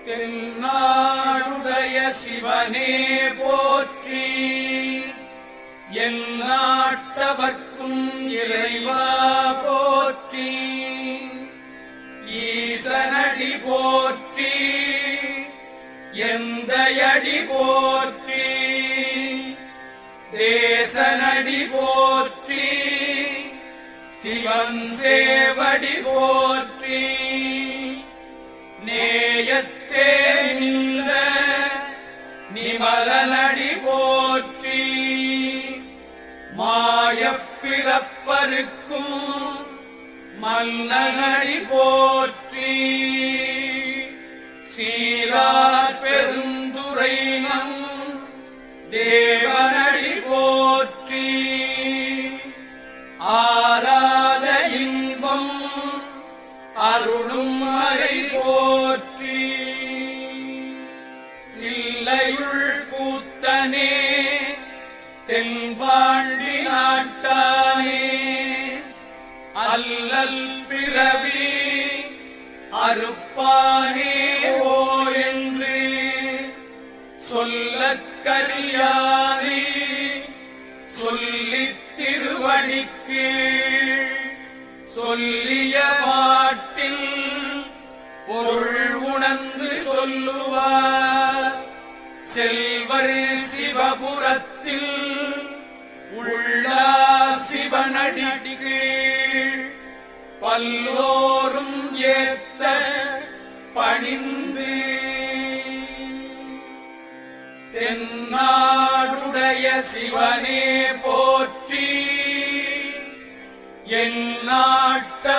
தென்னாடுடைய சிவனே போற்றி, எந்நாட்டவர்க்கும் இறைவா போற்றி, ஈசனடி போற்றி, எந்தையடி போற்றி, தேசனடி போற்றி, சிவன் சேவடி போற்றி, நேயத்தே நின்ற நிமலனடி போற்றி, மாயப்பிறப்பருக்கும் மன்னனடி போற்றி, சீரார் பெருந்துரைனம் தேவனடி போற்றி, ஆராத இன்பம் அருளும் மறை போற்றி, தில்லையுள் கூத்தனே தென்பாண்டி நாட்டானே, அல்லல் பிறவி அறுப்பானே ஓ என்று சொல்லக்கரியானே, சொல்லித் திருவடிக்கு சொல்லிய பாட்டில் பொருள் உணர்ந்து சொல்லுவார், செல்வர் சிவபுரத்தில் உள்ளார் சிவனடிக்கு பல்லோரும் ஏத்த பணிந்து, தென்னாடுடைய சிவனே போற்றி, எந்நாட்டவர்க்கும்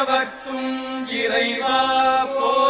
இறைவா போற்றி.